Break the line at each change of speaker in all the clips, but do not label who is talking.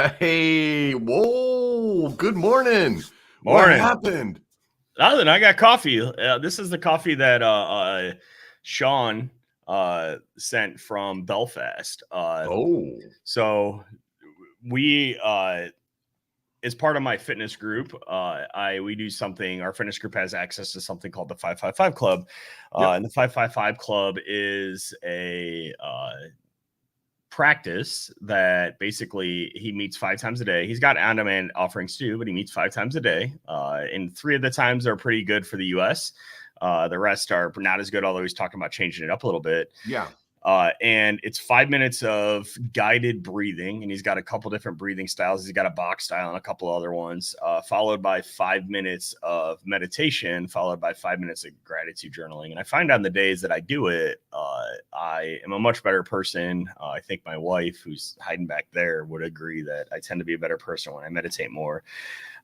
Hey, whoa, good morning. What
Morning.
happened?
Nothing. I got coffee. This is the coffee that Sean sent from Belfast.
Oh,
So we, as part of my fitness group, we do something. Our fitness group has access to something called the 555 Club,
yep.
and the 555 Club is a practice that basically he meets 5 times a day. He's got on-demand offerings too, but he meets 5 times a day. And 3 of the times are pretty good for the US. The rest are not as good, although he's talking about changing it up a little bit.
Yeah.
And it's 5 minutes of guided breathing, and he's got a couple different breathing styles. He's got a box style and a couple other ones, followed by 5 minutes of meditation, followed by 5 minutes of gratitude journaling. And I find on the days that I do it, I am a much better person. I think my wife, who's hiding back there, would agree that I tend to be a better person when I meditate more.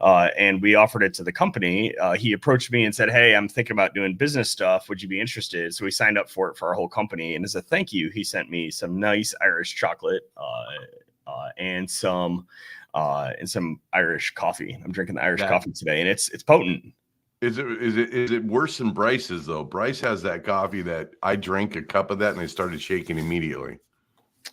And we offered it to the company. He approached me and said, "Hey, I'm thinking about doing business stuff. Would you be interested?" So we signed up for it for our whole company. And as a thank you, he sent me some nice Irish chocolate and some Irish coffee. I'm drinking the Irish coffee today, and it's potent.
Is it worse than Bryce's though? Bryce has that coffee that I drank a cup of that and I started shaking immediately.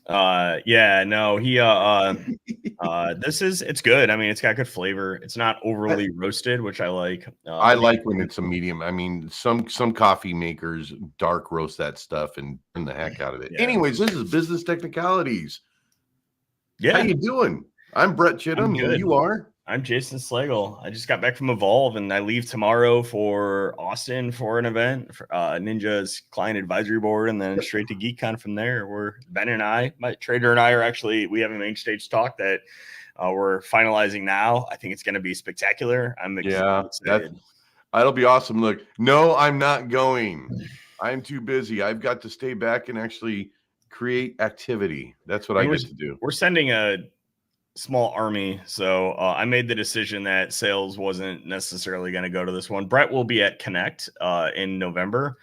Yeah, no, it's good. I mean, it's got good flavor. It's not overly roasted, which I like.
I like when it's a medium. I mean, some coffee makers dark roast that stuff and burn the heck out of it.
Yeah.
Anyways, this is business technicalities.
Yeah.
How you doing? I'm Brett Chittum, and you are?
I'm Jason Slagle. I just got back from Evolve, and I leave tomorrow for Austin for an event for Ninja's client advisory board, and then straight to GeekCon from there. Where Ben and I, my trader and I, we have a main stage talk that we're finalizing now. I think it's going to be spectacular. I'm excited.
That'll be awesome. Look, no, I'm not going. I'm too busy. I've got to stay back and actually create activity. That's what I get to do.
We're sending a small army, so I made the decision that sales wasn't necessarily going to go to this one. Brett will be at Connect in November,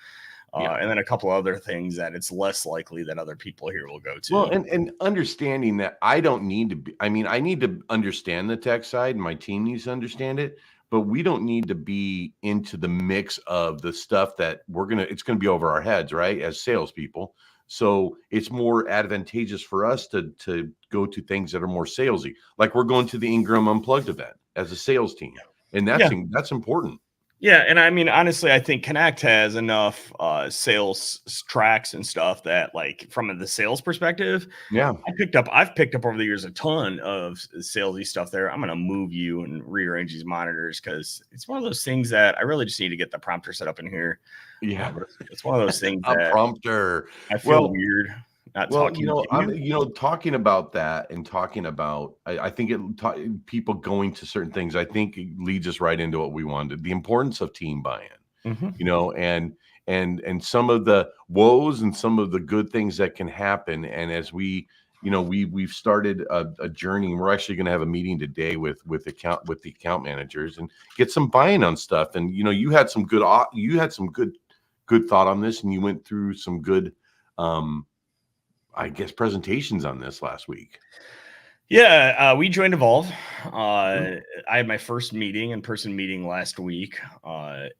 and then a couple other things that it's less likely that other people here will go to.
Well, and understanding that I don't need to be, I mean, I need to understand the tech side, and my team needs to understand it, but we don't need to be into the mix of the stuff that it's going to be over our heads, right? As salespeople. So it's more advantageous for us to go to things that are more salesy. Like we're going to the Ingram Unplugged event as a sales team. And that's important.
Yeah, and I mean, honestly, I think Connect has enough sales tracks and stuff that, like, from the sales perspective, I've picked up over the years a ton of salesy stuff there. I'm going to move you and rearrange these monitors because it's one of those things that I really just need to get the prompter set up in here.
Yeah,
it's one of those things.
A prompter.
I feel weird.
Talking about that and talking about, I think people going to certain things, I think it leads us right into what we wanted, the importance of team buy-in, and some of the woes and some of the good things that can happen. And as we've started a journey, and we're actually going to have a meeting today with the account managers and get some buy-in on stuff. And, you had some good thought on this, and you went through some good, I guess, presentations on this last week.
Yeah, we joined Evolve. I had my first in-person meeting last week.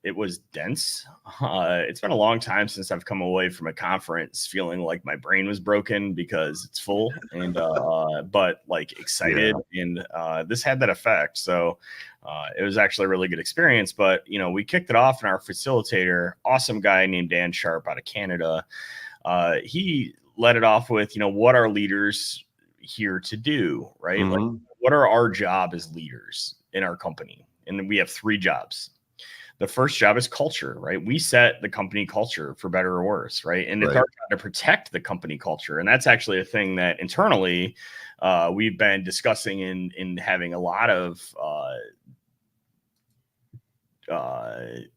It was dense. It's been a long time since I've come away from a conference feeling like my brain was broken because it's full and but like excited. And this had that effect. So it was actually a really good experience. But we kicked it off, and our facilitator, awesome guy named Dan Sharp out of Canada, he led it off with, what are leaders here to do, right? Like, what are our job as leaders in our company? And then we have 3 jobs. The first job is culture, right? We set the company culture for better or worse, right? And it's our job to protect the company culture. And that's actually a thing that internally we've been discussing in having a lot of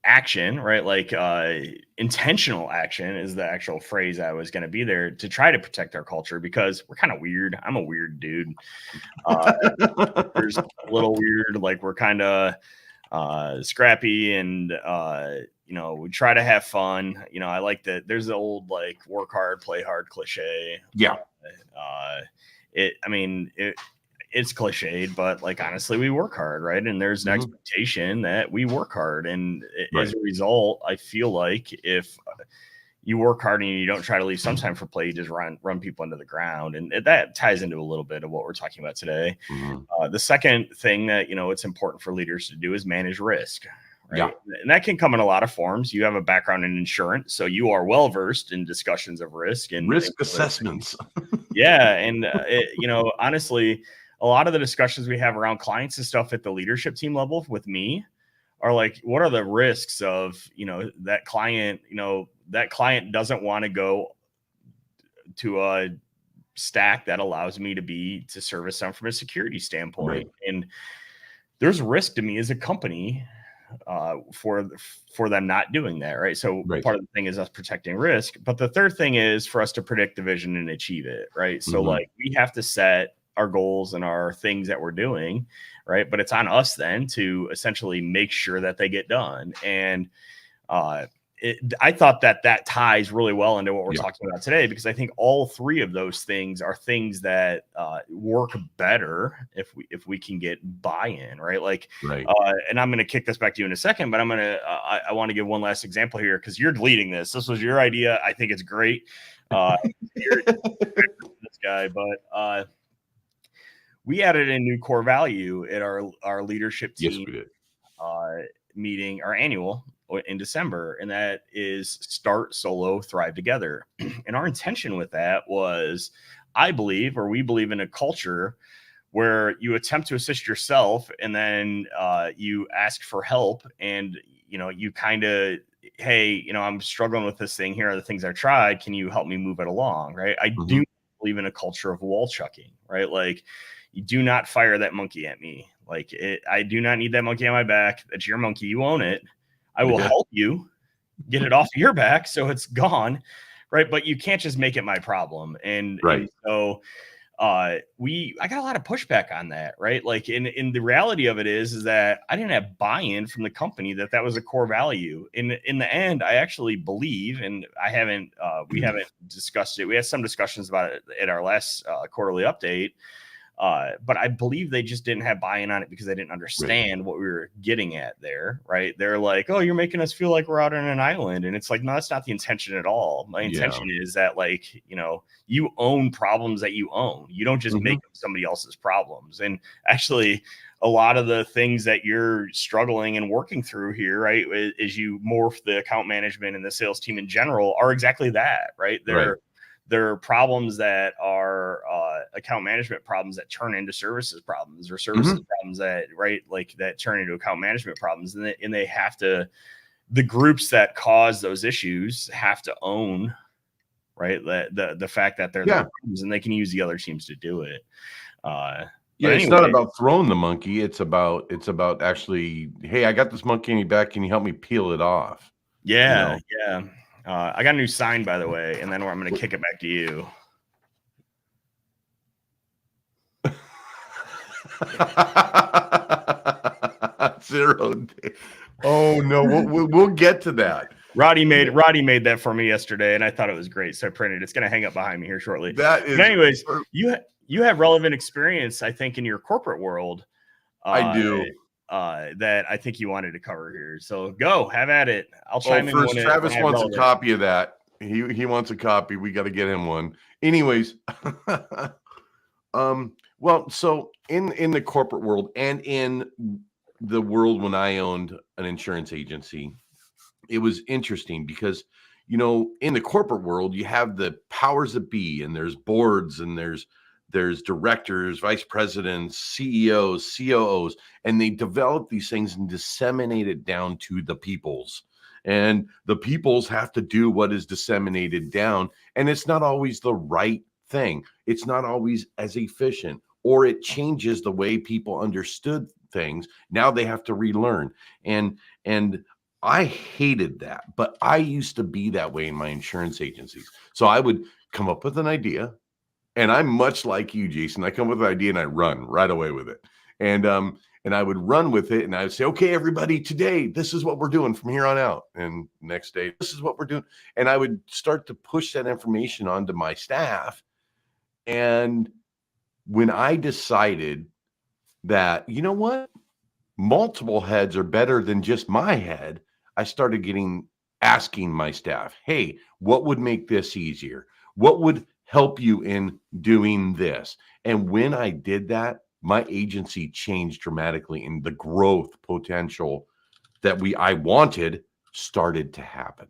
action, right? Like intentional action is the actual phrase I was going to be there to try to protect our culture, because we're kind of weird. I'm a weird dude. There's a little weird, like we're kind of scrappy, and we try to have fun. I like that there's the old like work hard, play hard cliche. it's cliched, but like, honestly, we work hard, right? And there's an expectation that we work hard. And as a result, I feel like if you work hard and you don't try to leave some time for play, you just run people into the ground. And that ties into a little bit of what we're talking about today. The second thing that, it's important for leaders to do is manage risk. Right. Yeah. And that can come in a lot of forms. You have a background in insurance, so you are well versed in discussions of risk and
risk assessments.
Yeah. And, honestly, a lot of the discussions we have around clients and stuff at the leadership team level with me are like, what are the risks of, that client, that client doesn't want to go to a stack that allows me to service them from a security standpoint. Right. And there's risk to me as a company for them not doing that. Right. So part of the thing is us protecting risk, but the third thing is for us to predict the vision and achieve it. Right. So like we have to set our goals and our things that we're doing. Right. But it's on us then to essentially make sure that they get done. And I thought that ties really well into what we're talking about today, because I think all three of those things are things that work better if we can get buy-in, right? Like, and I'm going to kick this back to you in a second, but I want to give one last example here because you're leading this. This was your idea. I think it's great. This guy, but we added a new core value at our leadership team.
Yes, we did.
Meeting, our annual in December, and that is start solo, thrive together. And our intention with that was, we believe in a culture where you attempt to assist yourself and then you ask for help, and you kind of, hey, I'm struggling with this thing. Here are the things I tried. Can you help me move it along? Right. I do believe in a culture of wall chucking, right? Like, you do not fire that monkey at me. Like, I do not need that monkey on my back. That's your monkey. You own it. I will help you get it off your back so it's gone, right? But you can't just make it my problem. And so I got a lot of pushback on that, right? Like, in the reality of it is that I didn't have buy-in from the company that was a core value. In the end, I actually believe, and we haven't discussed it. We had some discussions about it at our last quarterly update. But I believe they just didn't have buy-in on it because they didn't understand what we were getting at there, right? They're like, oh, you're making us feel like we're out on an island. And it's like, no, that's not the intention at all. My intention is that, like, you own problems that you own. You don't just make them somebody else's problems. And actually, a lot of the things that you're struggling and working through here, right, as you morph the account management and the sales team in general, are exactly that, right? There are problems that are account management problems that turn into services problems, or services problems that turn into account management problems. And they have to, the groups that cause those issues have to own, right, the fact that they're their problems, and they can use the other teams to do it.
It's not about throwing the monkey. It's about actually, hey, I got this monkey in your back. Can you help me peel it off?
Yeah. I got a new sign, by the way, and then I'm going to kick it back to you.
Zero. Oh no, we'll get to that.
Roddy made that for me yesterday, and I thought it was great, so I printed it. It's going to hang up behind me here shortly.
That is.
But anyways, you have relevant experience, I think, in your corporate world.
I do.
That I think you wanted to cover here. So go, have at it. I'll chime in.
First, Travis wants a copy of that. He wants a copy. We got to get him one. Anyways, well, so in the corporate world and in the world when I owned an insurance agency, it was interesting because, in the corporate world, you have the powers that be, and there's boards, and there's directors, vice presidents, CEOs, COOs, and they develop these things and disseminate it down to the peoples. And the peoples have to do what is disseminated down. And it's not always the right thing. It's not always as efficient, or it changes the way people understood things. Now they have to relearn. And I hated that, but I used to be that way in my insurance agencies. So I would come up with an idea. And I'm much like you, Jason. I come with an idea and I run right away with it. And I would run with it, and I would say, okay, everybody, today, this is what we're doing from here on out. And next day, this is what we're doing. And I would start to push that information onto my staff. And when I decided that, you know what, multiple heads are better than just my head, I started asking my staff, hey, what would make this easier? What would help you in doing this? And when I did that, my agency changed dramatically, and the growth potential that I wanted started to happen.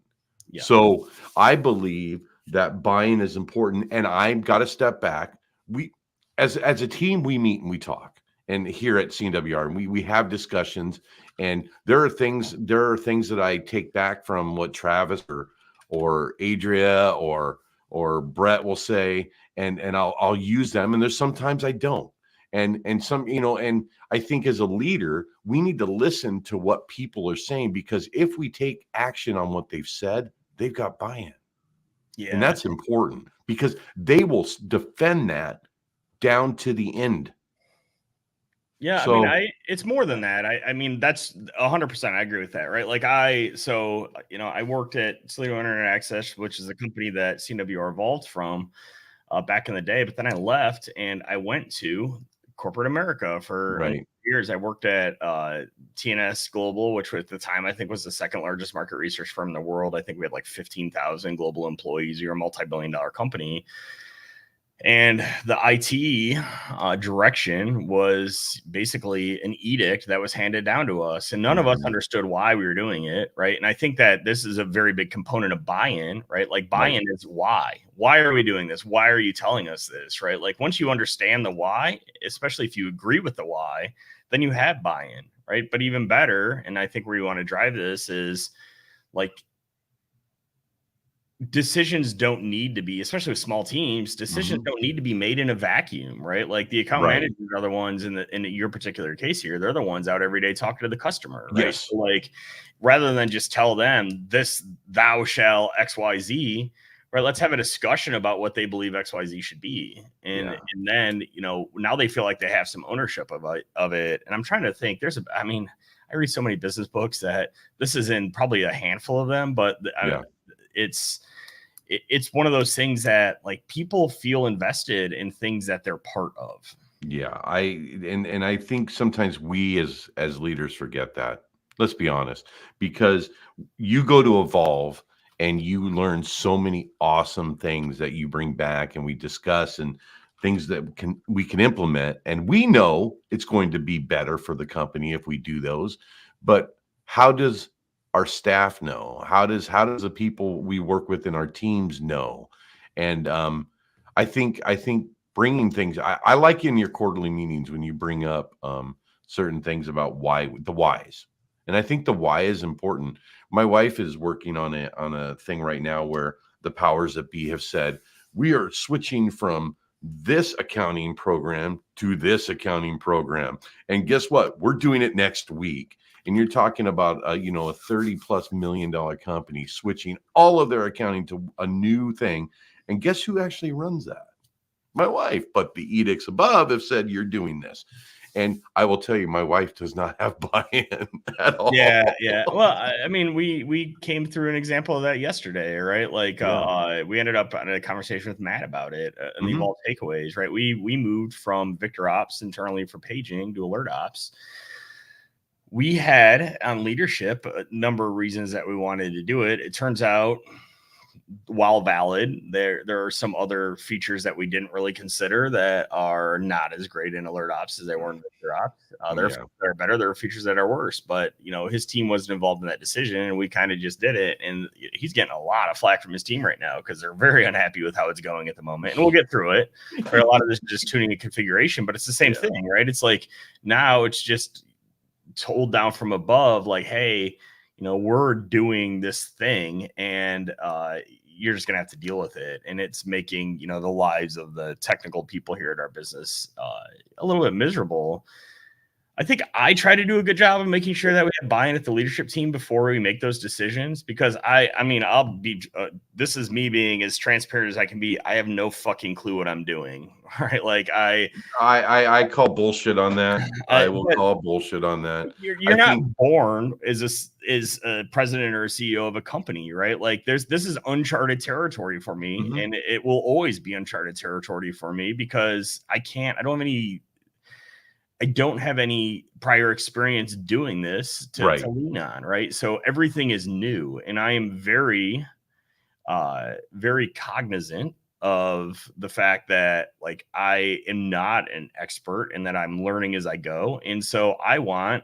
Yeah.
So I believe that buying is important, and I've got to step back. We, as a team, we meet and we talk, and here at CNWR, and we have discussions, and there are things that I take back from what Travis or Adria or Brett will say, and I'll use them, and there's sometimes I don't, and some, and I think as a leader, we need to listen to what people are saying, because if we take action on what they've said, they've got buy-in.
Yeah.
And that's important, because they will defend that down to the end.
Yeah,
So,
I mean, it's more than that. I mean, that's 100%. I agree with that, right? Like I worked at Toledo Internet Access, which is a company that CNWR evolved from back in the day. But then I left and I went to corporate America for
right.
years. I worked at TNS Global, which at the time I think was the second largest market research firm in the world. I think we had like 15,000 global employees. You're a multi-billion-dollar company. And the IT direction was basically an edict that was handed down to us, and none of us understood why we were doing it, right? And I think that this is a very big component of buy-in, right? Like buy-in is why. Why are we doing this? Why are you telling us this, right? Like once you understand the why, especially if you agree with the why, then you have buy-in, right? But even better, and I think where you want to drive this is like decisions don't need to be, especially with small teams, decisions don't need to be made in a vacuum, right? Like the account managers are the ones in your particular case here, they're the ones out every day talking to the customer, right?
Yes.
So like rather than just tell them this, thou shall XYZ, right? Let's have a discussion about what they believe XYZ should be. And then, now they feel like they have some ownership of it. And I'm trying to think, I read so many business books that this is in probably a handful of them, but it's one of those things that like people feel invested in things that they're part of.
Yeah, I think sometimes we as leaders forget that. Let's be honest, because you go to Evolve and you learn so many awesome things that you bring back and we discuss, and things that we can implement, and we know it's going to be better for the company if we do those. But how does our staff know? How does the people we work with in our teams know? And I think bringing things, I like in your quarterly meetings when you bring up certain things about the whys. And I think the why is important. My wife is working on a thing right now where the powers that be have said, we are switching from this accounting program to this accounting program. And guess what? We're doing it next week. And you're talking about a $30+ million company switching all of their accounting to a new thing. And guess who actually runs that? My wife. But the edicts above have said you're doing this. And I will tell you, my wife does not have buy-in at all.
Yeah. Well, I mean, we came through an example of that yesterday, right? Like we ended up in a conversation with Matt about it and the Evolve takeaways, right? We moved from Victor Ops internally for paging to Alert Ops. We had on leadership a number of reasons that we wanted to do it. It turns out, while valid, there are some other features that we didn't really consider that are not as great in Alert Ops as they were in Victor Ops. They're better. There are features that are worse, but his team wasn't involved in that decision, and we kind of just did it. And he's getting a lot of flack from his team right now because they're very unhappy with how it's going at the moment. And we'll get through it. Right? A lot of this is just tuning and configuration, but it's the same thing, right? It's like now it's just told down from above, like, hey, we're doing this thing, and you're just gonna have to deal with it. And it's making the lives of the technical people here at our business a little bit miserable. I think I try to do a good job of making sure that we have buy-in at the leadership team before we make those decisions. Because I mean, I'll be. This is me being as transparent as I can be. I have no fucking clue what I'm doing. Right? Like
I call bullshit on that. I will
but
call bullshit on that.
you're
I
not
think
born as a president or a CEO of a company, right? Like this is uncharted territory for me,
Mhm.
and it will always be uncharted territory for me because I don't have any prior experience doing this to
Right.
lean on, right? So everything is new, and I am very cognizant of the fact that like I am not an expert and that I'm learning as I go. And so I want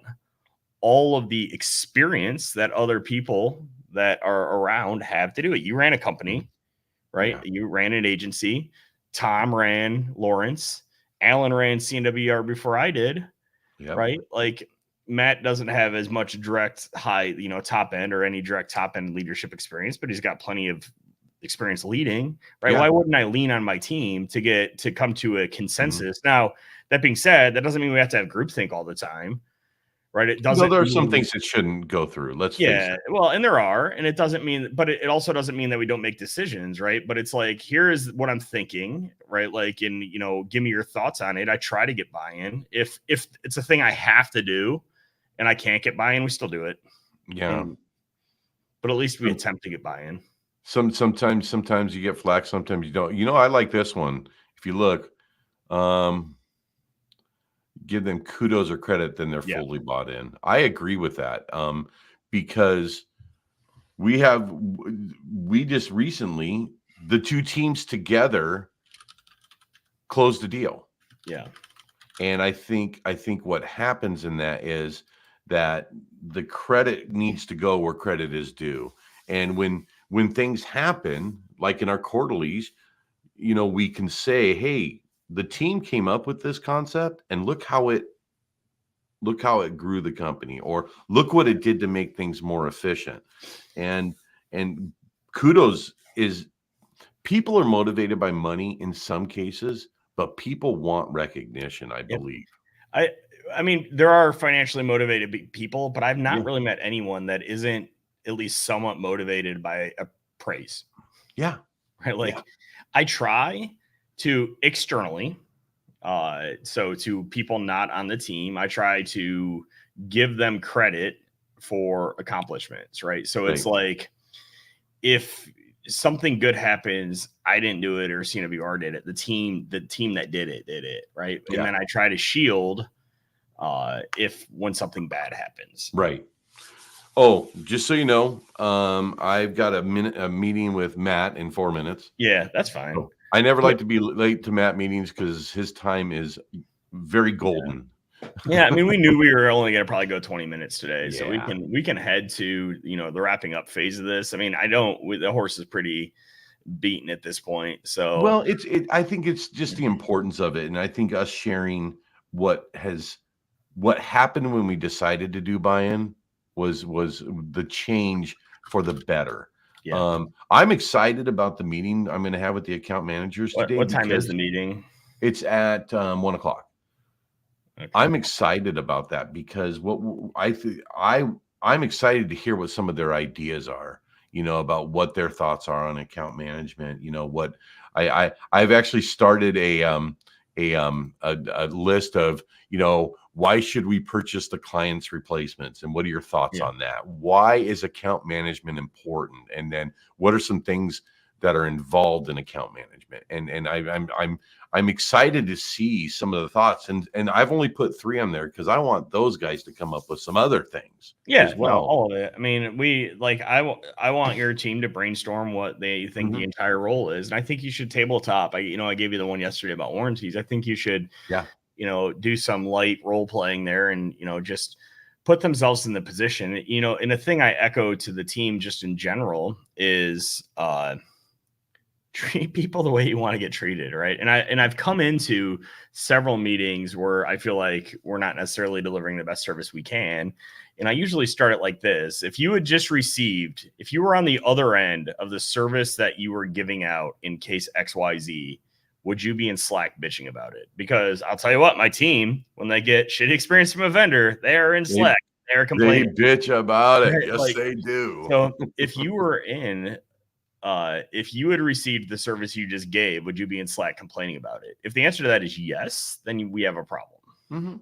all of the experience that other people that are around have to do it. You ran a company, right?
Yeah.
You ran an agency. Tom ran Lawrence. Alan ran CNWR before I did,
Yep.
right? Like Matt doesn't have as much direct top end or any direct top end leadership experience, but he's got plenty of experience leading, right?
Yeah.
Why wouldn't I lean on my team to come to a
Mhm.
consensus? Now, that being said, that doesn't mean we have to have groupthink all the time, right? It
No,
doesn't
there are some
mean
things that shouldn't go through. Let's face
yeah,
it.
well, and there are, and it doesn't mean, but it also doesn't mean that we don't make decisions, right? But it's like, here is what I'm thinking, right? Like, and give me your thoughts on it. I try to get buy-in. If it's a thing I have to do, and I can't get buy-in, we still do it,
Yeah.
and but at least we
Some
attempt to get buy-in.
sometimes you get flack, sometimes you don't. I like this one. If you look, um, give them kudos or credit, then they're
Yeah,
fully bought in. I agree with that. Because we just recently, the two teams together closed a deal.
yeah,
And I think what happens in that is that the credit needs to go where credit is due. And when things happen, like in our quarterlies, we can say, "Hey, the team came up with this concept, and look how it grew the company, or look what it did to make things more efficient." And and kudos is people are motivated by money in some cases, but people want recognition, I
yep.
believe.
I I mean, there are financially motivated people, but I've not
Yeah.
really met anyone that isn't at least somewhat motivated by a praise,
Yeah.
right?
Yeah.
Like, I try to externally, so to people not on the team, I try to give them credit for accomplishments, right? So it's
Right.
like if something good happens, I didn't do it or CWR did it. The team that did it, right? And
Yeah.
then I try to shield if when something bad happens.
Right. Oh, just so you know, I've got a meeting with Matt in 4 minutes.
Yeah, that's fine.
Oh, I never
But
like to be late to Matt meetings because his time is very golden.
yeah, I mean, we knew we were only going to probably go 20 minutes today, so we
Yeah.
can head to the wrapping up phase of this. I mean, the horse is pretty beaten at this point, so
Well, I think it's just the importance of it, and I think us sharing what happened when we decided to do buy-in was the change for the better.
yeah.
I'm excited about the meeting I'm gonna have with the account managers today
What time is the
because
meeting?
it's at 1 o'clock.
Okay.
I'm excited about that because what w I th I'm excited to hear what some of their ideas are, about what their thoughts are on account management, what I've actually started a list of, why should we purchase the client's replacements, and what are your thoughts
Yeah.
on that? Why is account management important? And then what are some things that are involved in account management? And I'm excited to see some of the thoughts, and I've only put 3 on there because I want those guys to come up with some other things
Yeah,
as
no,
well.
all of it. I mean, I want your team to brainstorm what they think the
Mhm.
entire role is, and I think you should tabletop. I gave you the one yesterday about warranties. I think you should,
Yeah.
do some light role playing there, and just put themselves in the position. And a thing I echo to the team just in general is treat people the way you want to get treated, right? I've come into several meetings where I feel like we're not necessarily delivering the best service we can, and I usually start it like this: if you were on the other end of the service that you were giving out in case XYZ, would you be in Slack bitching about it? Because I'll tell you what, my team, when they get shitty experience from a vendor, they are in Slack. They're complaining.
They bitch about it.
Right,
Yes,
like,
they do.
So if you were in, if you had received the service you just gave, would you be in Slack complaining about it? If the answer to that is yes, then we have a problem.
Mm-hmm.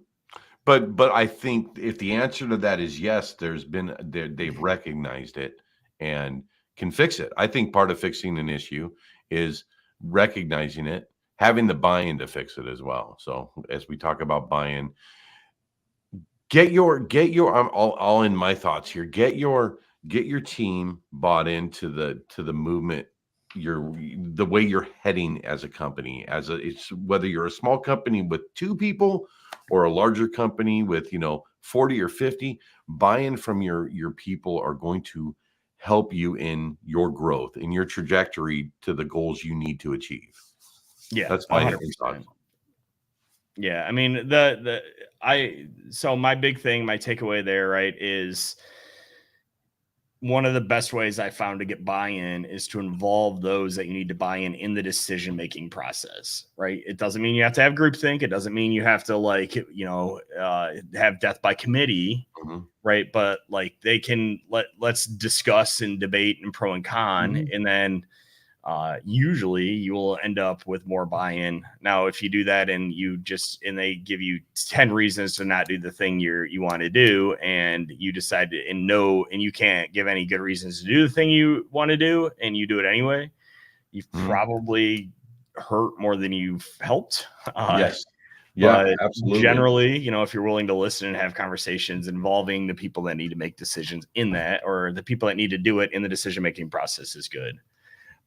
But I think if the answer to that is yes, they've recognized it and can fix it. I think part of fixing an issue is recognizing it, having the buy-in to fix it as well. So as we talk about buy-in, get your I'm all in my thoughts here. Get your team bought into the movement, the way you're heading as a company, it's whether you're a small company with 2 people or a larger company with 40 or 50. Buy-in from your people are going to help you in your growth, in your trajectory to the goals you need to achieve.
Yeah,
that's my
100%. Yeah, I mean so my big thing, my takeaway there, right, is one of the best ways I found to get buy-in is to involve those that you need to buy in the decision-making process, right? It doesn't mean you have to have groupthink. It doesn't mean you have to have death by committee, right? But like they can let's discuss and debate and pro and con, and then usually you will end up with more buy-in. Now, if you do that and they give you 10 reasons to not do the thing you want to do, and you decide to, and you can't give any good reasons to do the thing you want to do, and you do it anyway, you've probably hurt more than you've helped.
Yes. Yeah,
but
absolutely.
Generally, if you're willing to listen and have conversations involving the people that need to make decisions in that, or the people that need to do it in the decision-making process, is good.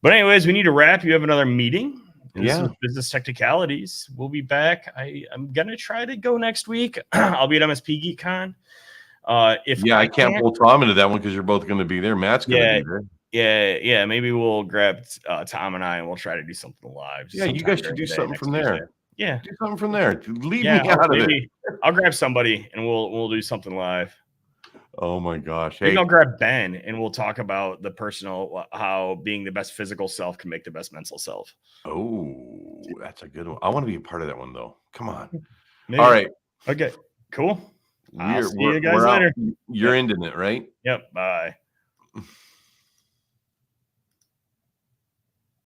But anyways, we need to wrap. You have another meeting.
Yeah.
Business technicalities. We'll be back. I'm going to try to go next week. I'll be at MSP GeekCon.
I can't pull Tom into that one because you're both going to be there. Matt's going to be
there. Yeah. Maybe we'll grab Tom and I, and we'll try to do something live.
Yeah, you guys should do something from there.
Tuesday. Yeah.
Do something from there. Leave me out of it.
I'll grab somebody, and we'll do something live.
Oh my gosh.
Maybe I'll grab Ben, and we'll talk about how being the best physical self can make the best mental self.
Oh, that's a good one. I want to be a part of that one, though. Come on.
Maybe.
All right.
Okay, cool. I'll see you guys
later.
later.
You're ending it, right?
Yep. Bye.